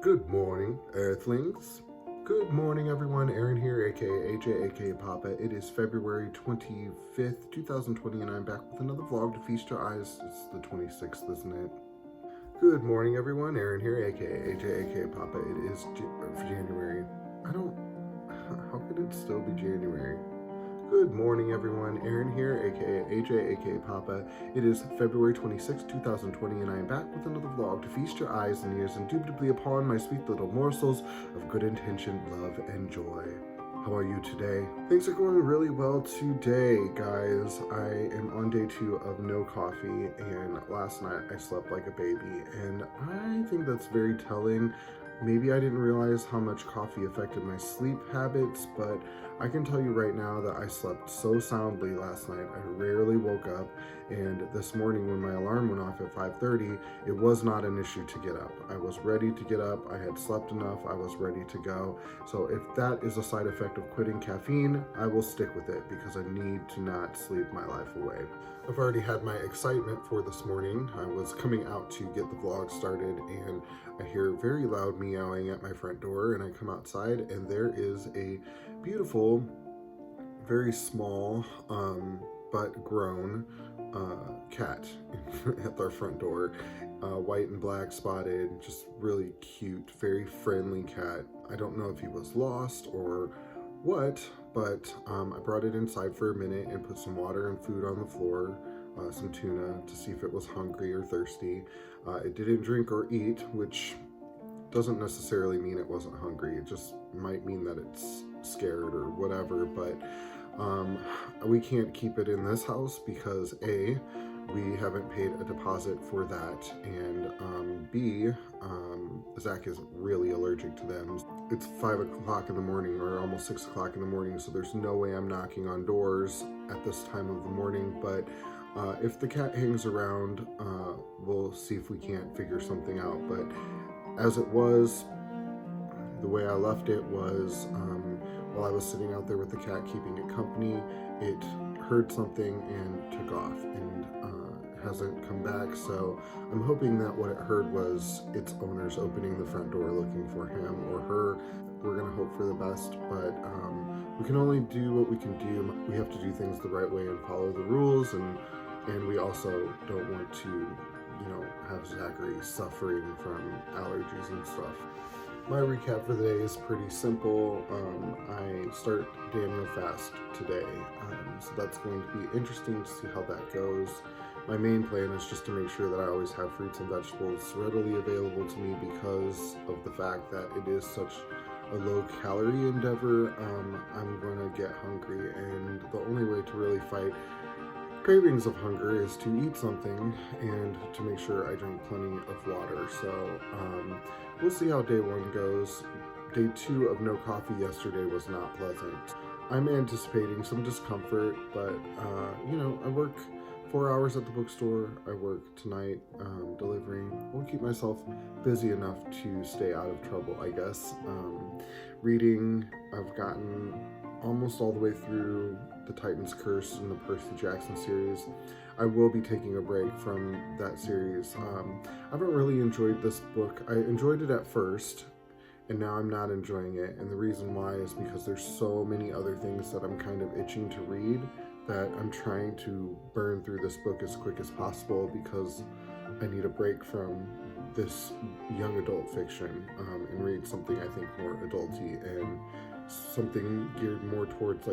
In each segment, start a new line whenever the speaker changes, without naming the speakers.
Good morning, Earthlings. Good morning, everyone. Aaron here, aka AJ, aka Papa. It is February 25th, 2020, and I'm back with another vlog to feast your eyes. It's the 26th, isn't it? Good morning, everyone. Aaron here, aka AJ, aka Papa. It is January. I don't. How could it still be January? Good morning, everyone. Aaron here, aka AJ, aka Papa. It is February 26, 2020, and I am back with another vlog to feast your eyes and ears indubitably upon my sweet little morsels of good intention, love, and joy. How are you today? Things are going really well today, guys. I am on day 2 of no coffee, and last night I slept like a baby, and I think that's very telling. Maybe I didn't realize how much coffee affected my sleep habits, but I can tell you right now that I slept so soundly last night. I rarely woke up, and this morning when my alarm went off at 5:30, it was not an issue to get up. I was ready to get up. I had slept enough. I was ready to go. So if that is a side effect of quitting caffeine, I will stick with it because I need to not sleep my life away. I've already had my excitement for this morning. I was coming out to get the vlog started, and I hear very loud meowing at my front door, and I come outside and there is a beautiful, very small, but grown cat at our front door. White and black spotted, just really cute, very friendly cat. I don't know if he was lost or what, but I brought it inside for a minute and put some water and food on the floor, some tuna to see if it was hungry or thirsty. It didn't drink or eat, which doesn't necessarily mean it wasn't hungry. It just might mean that it's scared or whatever, but we can't keep it in this house because A, we haven't paid a deposit for that, and B, Zach is really allergic to them. It's 5 o'clock in the morning, or almost 6 o'clock in the morning, so there's no way I'm knocking on doors at this time of the morning, but if the cat hangs around, we'll see if we can't figure something out. But as it was, the way I left it was, while I was sitting out there with the cat keeping it company, it heard something and took off, and hasn't come back. So I'm hoping that what it heard was its owners opening the front door looking for him or her. We're gonna hope for the best, but we can only do what we can do. We have to do things the right way and follow the rules, and we also don't want to, have Zachary suffering from allergies and stuff. My recap for the day is pretty simple. I start Daniel fast today, so that's going to be interesting to see how that goes. My main plan is just to make sure that I always have fruits and vegetables readily available to me because of the fact that it is such a low-calorie endeavor. I'm going to get hungry, and the only way to really fight cravings of hunger is to eat something and to make sure I drink plenty of water. So we'll see how day 1 goes. Day 2 of no coffee yesterday was not pleasant. I'm anticipating some discomfort, but I work 4 hours at the bookstore. I work tonight delivering. I will keep myself busy enough to stay out of trouble, I guess. Reading, I've gotten almost all the way through The Titan's Curse and the Percy Jackson series. I will be taking a break from that series. I haven't really enjoyed this book. I enjoyed it at first, and now I'm not enjoying it. And the reason why is because there's so many other things that I'm kind of itching to read that I'm trying to burn through this book as quick as possible because I need a break from this young adult fiction and read something I think more adulty and something geared more towards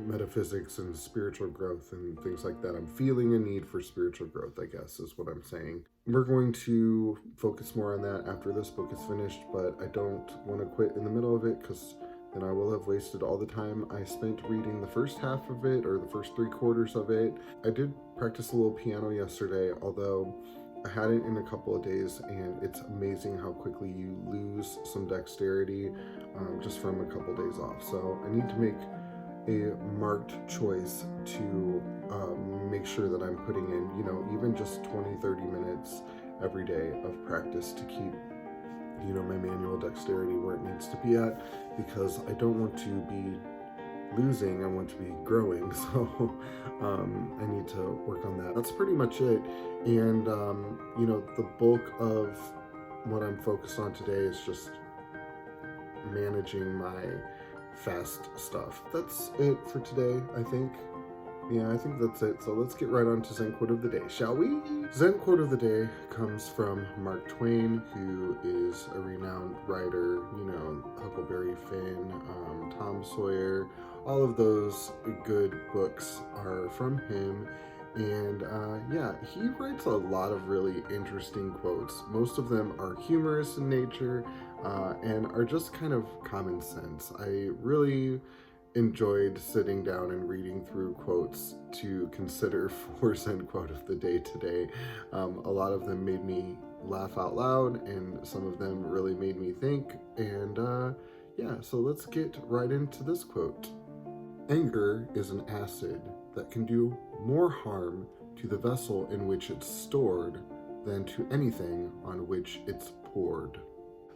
metaphysics and spiritual growth and things like that. I'm feeling a need for spiritual growth, I guess is what I'm saying. We're going to focus more on that after this book is finished, but I don't want to quit in the middle of it because then I will have wasted all the time I spent reading the first half of it or the first 3/4 of it. I did practice a little piano yesterday, although I hadn't in a couple of days, and it's amazing how quickly you lose some dexterity just from a couple days off. So I need to make a marked choice to make sure that I'm putting in, even just 20-30 minutes every day of practice to keep, my manual dexterity where it needs to be at, because I don't want to be losing, I want to be growing. So I need to work on that. That's pretty much it. And the bulk of what I'm focused on today is just managing my fast stuff. That's it for today, I think. Yeah, I think that's it. So let's get right on to Zen Quote of the Day, shall we? Zen Quote of the Day comes from Mark Twain, who is a renowned writer. Huckleberry Finn, Tom Sawyer, all of those good books are from him. And yeah, he writes a lot of really interesting quotes. Most of them are humorous in nature and are just kind of common sense. I really enjoyed sitting down and reading through quotes to consider for Zen Quote of the Day today. A lot of them made me laugh out loud, and some of them really made me think. And yeah, so let's get right into this quote. Anger is an acid that can do more harm to the vessel in which it's stored than to anything on which it's poured.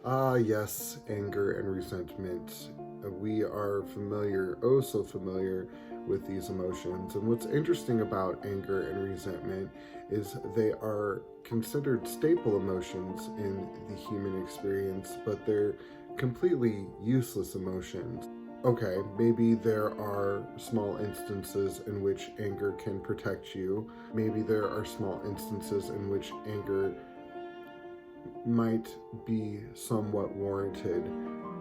Ah, yes, anger and resentment. We are familiar, oh so familiar, with these emotions. And what's interesting about anger and resentment is they are considered staple emotions in the human experience, but they're completely useless emotions. Okay, maybe there are small instances in which anger can protect you. Maybe there are small instances in which anger might be somewhat warranted.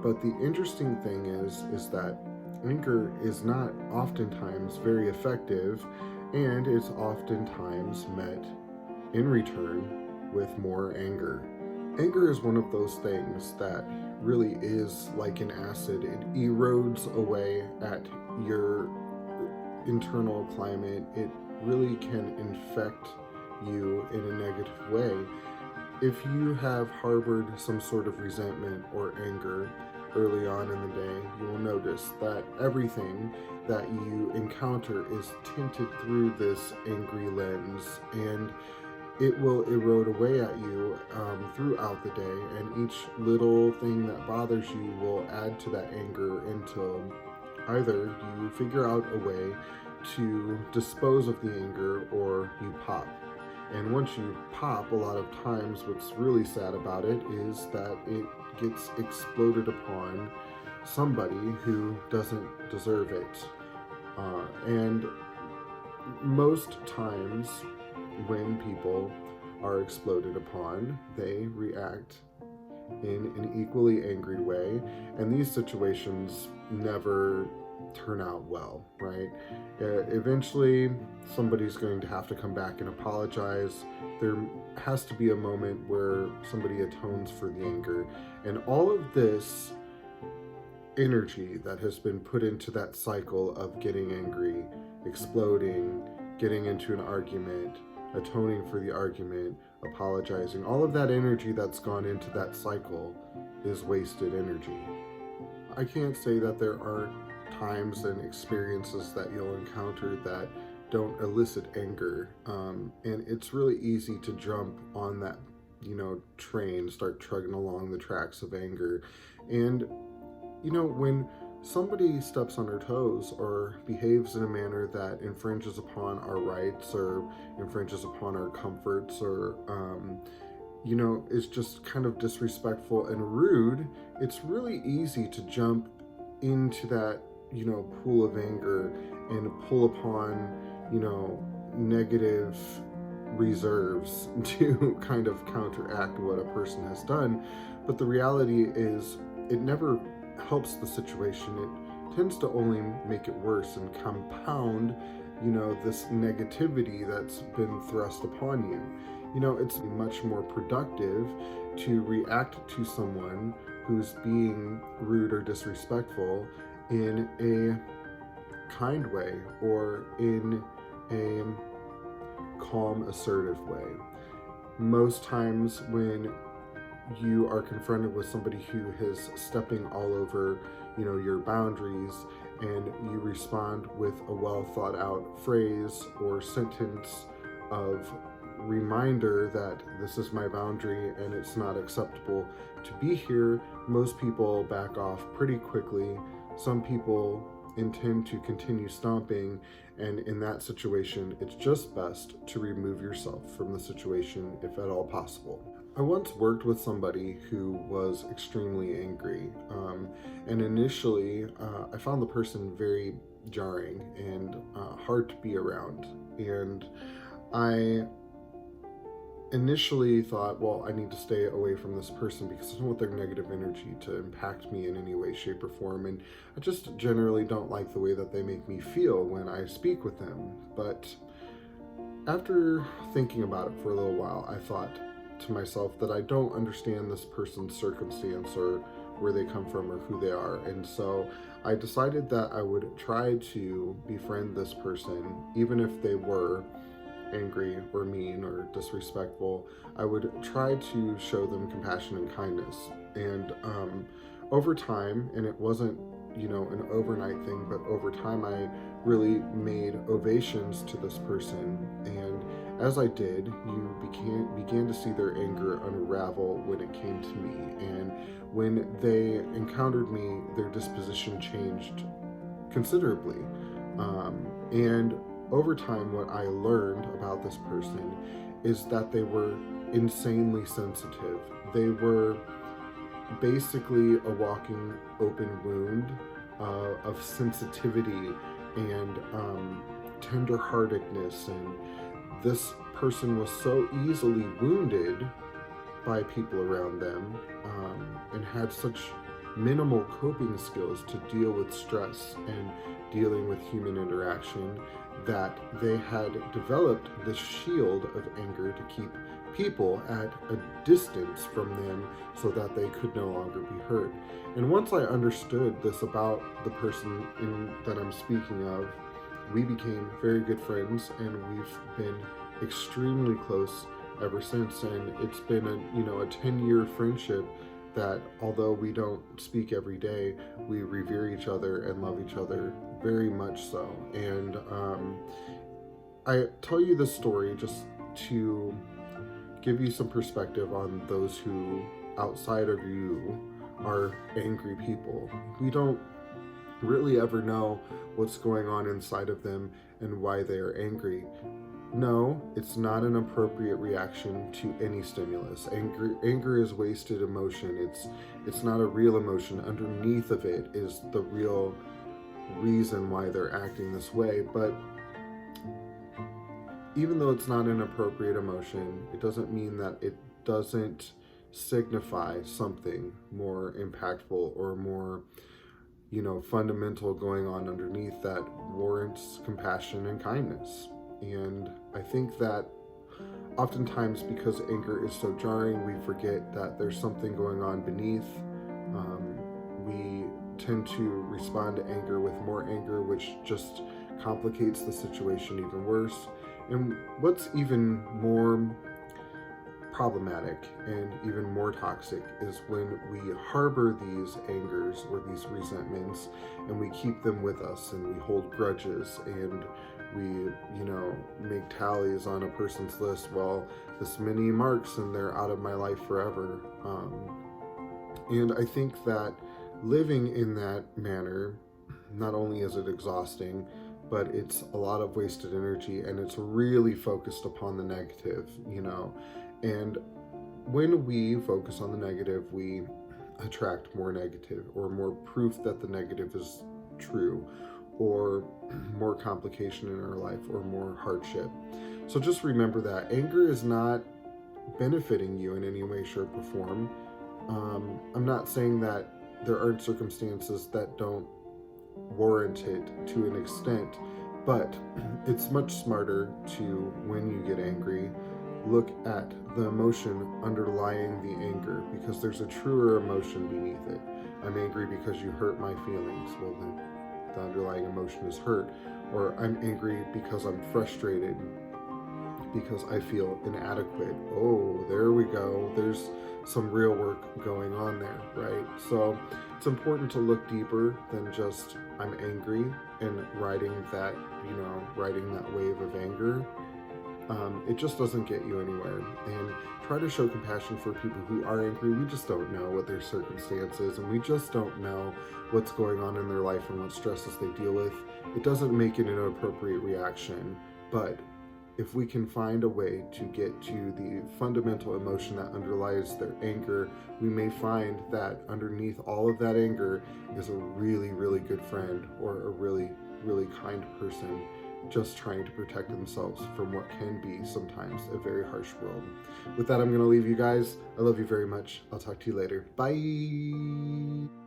But the interesting thing is that anger is not oftentimes very effective, and it's oftentimes met in return with more anger. Anger is one of those things that really is like an acid. It erodes away at your internal climate. It really can infect you in a negative way. If you have harbored some sort of resentment or anger early on in the day, you will notice that everything that you encounter is tinted through this angry lens, and it will erode away at you throughout the day, and each little thing that bothers you will add to that anger until either you figure out a way to dispose of the anger or you pop. And once you pop, a lot of times what's really sad about it is that it gets exploded upon somebody who doesn't deserve it. And most times when people are exploded upon, they react in an equally angry way, and these situations never turn out well, right? Eventually, somebody's going to have to come back and apologize. There has to be a moment where somebody atones for the anger, and all of this energy that has been put into that cycle of getting angry, exploding, getting into an argument, atoning for the argument, apologizing, all of that energy that's gone into that cycle is wasted energy. I can't say that there aren't times and experiences that you'll encounter that don't elicit anger, and it's really easy to jump on that train, start trugging along the tracks of anger. And when somebody steps on our toes or behaves in a manner that infringes upon our rights or infringes upon our comforts or is just kind of disrespectful and rude, it's really easy to jump into that pool of anger and pull upon negative reserves to kind of counteract what a person has done. But the reality is it never helps the situation. It tends to only make it worse and compound this negativity that's been thrust upon you. It's much more productive to react to someone who's being rude or disrespectful in a kind way or in a calm, assertive way. Most times when you are confronted with somebody who is stepping all over your boundaries, and you respond with a well thought out phrase or sentence of reminder that this is my boundary and it's not acceptable to be here, most people back off pretty quickly. Some people intend to continue stomping, and in that situation it's just best to remove yourself from the situation if at all possible. I once worked with somebody who was extremely angry, and initially I found the person very jarring and hard to be around. And I initially thought, well, I need to stay away from this person because I don't want their negative energy to impact me in any way, shape, or form. And I just generally don't like the way that they make me feel when I speak with them. But after thinking about it for a little while, I thought to myself that I don't understand this person's circumstance or where they come from or who they are. And so I decided that I would try to befriend this person, even if they were angry or mean or disrespectful. I would try to show them compassion and kindness. And over time, and it wasn't, an overnight thing, but over time I really made ovations to this person. And as I did, you began to see their anger unravel when it came to me. And when they encountered me, their disposition changed considerably. And over time, what I learned about this person is that they were insanely sensitive. They were basically a walking open wound of sensitivity and tenderheartedness. And this person was so easily wounded by people around them, and had such minimal coping skills to deal with stress and dealing with human interaction, that they had developed this shield of anger to keep people at a distance from them so that they could no longer be hurt. And once I understood this about the person that I'm speaking of, we became very good friends, and we've been extremely close ever since. And it's been a 10-year friendship that, although we don't speak every day, we revere each other and love each other very much so. And I tell you this story just to give you some perspective on those who, outside of you, are angry people. We don't really ever know what's going on inside of them and why they are angry. No, it's not an appropriate reaction to any stimulus. Anger is wasted emotion. It's not a real emotion. Underneath of it is the real reason why they're acting this way. But even though it's not an appropriate emotion, it doesn't mean that it doesn't signify something more impactful or more, fundamental going on underneath that warrants compassion and kindness. And I think that oftentimes, because anger is so jarring, we forget that there's something going on beneath. We tend to respond to anger with more anger, which just complicates the situation even worse. And what's even more problematic and even more toxic is when we harbor these angers or these resentments, and we keep them with us, and we hold grudges, and we make tallies on a person's list. Well, this many marks and they're out of my life forever. And I think that living in that manner, not only is it exhausting, but it's a lot of wasted energy, and it's really focused upon the negative. And when we focus on the negative, we attract more negative, or more proof that the negative is true, or more complication in our life, or more hardship. So just remember that anger is not benefiting you in any way, shape, or form. I'm not saying that there aren't circumstances that don't warrant it to an extent, but it's much smarter to, when you get angry, look at the emotion underlying the anger, because there's a truer emotion beneath it. I'm angry because you hurt my feelings. Well, then the underlying emotion is hurt. Or I'm angry because I'm frustrated because I feel inadequate. Oh, there we go. There's some real work going on there, right? So it's important to look deeper than just I'm angry and riding that wave of anger. It just doesn't get you anywhere. And try to show compassion for people who are angry. We just don't know what their circumstances, and we just don't know what's going on in their life and what stresses they deal with. It doesn't make it an appropriate reaction, but if we can find a way to get to the fundamental emotion that underlies their anger, we may find that underneath all of that anger is a really, really good friend or a really, really kind person just trying to protect themselves from what can be sometimes a very harsh world. With that, I'm going to leave you guys. I love you very much. I'll talk to you later. Bye.